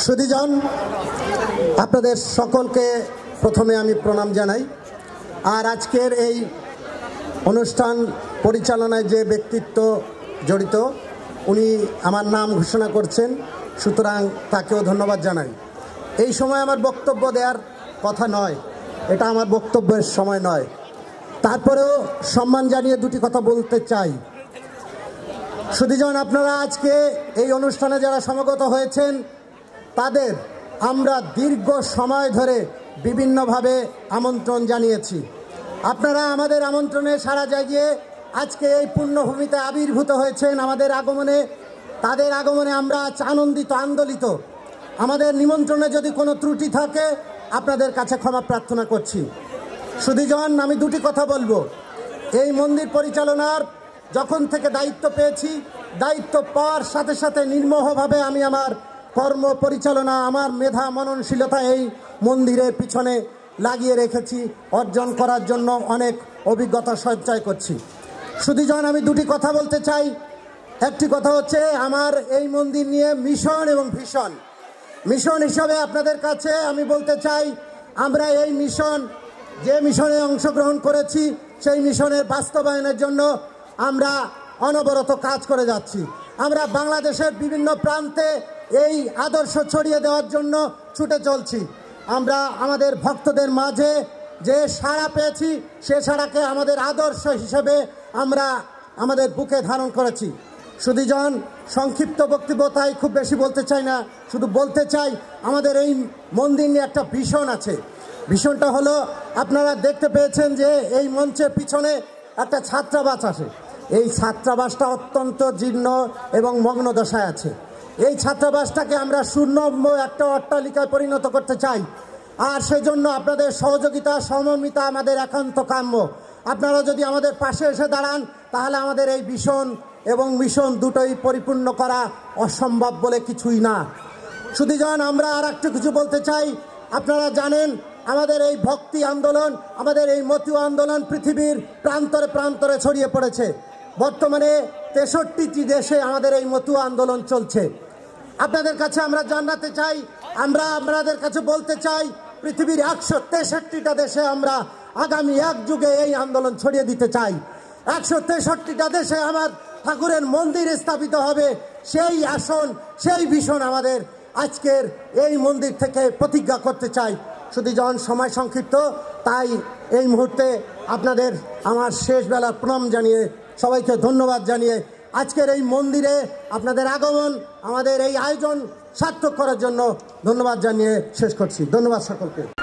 সুধীজন, আপনাদের সকলকে প্রথমে আমি প্রণাম জানাই। আর আজকের এই অনুষ্ঠান পরিচালনায় যে ব্যক্তিত্ব জড়িত উনি আমার নাম ঘোষণা করছেন, সুতরাং তাকেও ধন্যবাদ জানাই। এই সময় আমার বক্তব্য দেওয়ার কথা নয়, এটা আমার বক্তব্যের সময় নয়, তারপরেও সম্মান জানিয়ে দুটি কথা বলতে চাই। সুধীজন, আপনারা আজকে এই অনুষ্ঠানে যারা সমবেত হয়েছেন তাদের আমরা দীর্ঘ সময় ধরে বিভিন্নভাবে আমন্ত্রণ জানিয়েছি। আপনারা আমাদের আমন্ত্রণে সাড়া জাগিয়ে আজকে এই পুণ্যভূমিতে আবির্ভূত হয়েছেন আমাদের আগমনে। তাদের আগমনে আমরা আনন্দিত, আন্দোলিত। আমাদের নিমন্ত্রণে যদি কোনো ত্রুটি থাকে আপনাদের কাছে ক্ষমা প্রার্থনা করছি। সুধীজন, আমি দুটি কথা বলবো। এই মন্দির পরিচালনার যখন থেকে দায়িত্ব পেয়েছি, দায়িত্ব পাওয়ার সাথে সাথে নির্মোহভাবে আমি আমার কর্ম পরিচালনা, আমার মেধা মননশীলতা এই মন্দিরের পিছনে লাগিয়ে রেখেছি, অর্জন করার জন্য অনেক অভিজ্ঞতা সঞ্চয় করছি। সুধীজন, আমি দুটি কথা বলতে চাই। একটি কথা হচ্ছে আমার এই মন্দির নিয়ে মিশন এবং ভিশন। মিশন হিসাবে আপনাদের কাছে আমি বলতে চাই, আমরা এই মিশন, যে মিশনে অংশগ্রহণ করেছি সেই মিশনের বাস্তবায়নের জন্য আমরা অনবরত কাজ করে যাচ্ছি। আমরা বাংলাদেশের বিভিন্ন প্রান্তে এই আদর্শ ছড়িয়ে দেওয়ার জন্য ছুটে চলছি। আমরা আমাদের ভক্তদের মাঝে যে সাড়া পেয়েছি সে সাড়াকে আমাদের আদর্শ হিসেবে আমরা আমাদের বুকে ধারণ করেছি। সুধীজন, সংক্ষিপ্ত বক্তব্য তাই খুব বেশি বলতে চাই না, শুধু বলতে চাই আমাদের এই মন্দির নিয়ে একটা ভিশন আছে। ভিশনটা হলো, আপনারা দেখতে পেয়েছেন যে এই মঞ্চের পিছনে একটা ছাত্রাবাস আছে। এই ছাত্রাবাসটা অত্যন্ত জীর্ণ এবং মগ্ন দশায় আছে। এই ছাত্রাবাসটাকে আমরা সুনম্য একটা অট্টালিকায় পরিণত করতে চাই। আর সেজন্য আপনাদের সহযোগিতা, সমন্বিতা আমাদের একান্ত কাম্য। আপনারা যদি আমাদের পাশে এসে দাঁড়ান তাহলে আমাদের এই ভিশন এবং মিশন দুটোই পরিপূর্ণ করা অসম্ভব বলে কিছুই না। সুধীজন, আমরা আর একটু কিছু বলতে চাই। আপনারা জানেন আমাদের এই ভক্তি আন্দোলন, আমাদের এই মতীয় আন্দোলন পৃথিবীর প্রান্তরে প্রান্তরে ছড়িয়ে পড়েছে। বর্তমানে 63টি দেশে আমাদের এই মতীয় আন্দোলন চলছে। আপনাদের কাছে আমরা জানাতে চাই, আমরা আপনাদের কাছে বলতে চাই, পৃথিবীর 163টা দেশে আমরা আগামী এক যুগে এই আন্দোলন ছড়িয়ে দিতে চাই। 163টা দেশে আমার ঠাকুরের মন্দির স্থাপিত হবে। সেই আসন, সেই ভীষণ আমাদের আজকের এই মন্দির থেকে প্রতিজ্ঞা করতে চাই। সুধীজন, সময় সংক্ষিপ্ত, তাই এই মুহূর্তে আপনাদের আমার শেষ বেলার প্রণাম জানিয়ে, সবাইকে ধন্যবাদ জানিয়ে আজকের এই মন্দিরে আপনাদের আগমন, আমাদের এই আয়োজন সার্থক করার জন্য ধন্যবাদ জানিয়ে শেষ করছি। ধন্যবাদ সকলকে।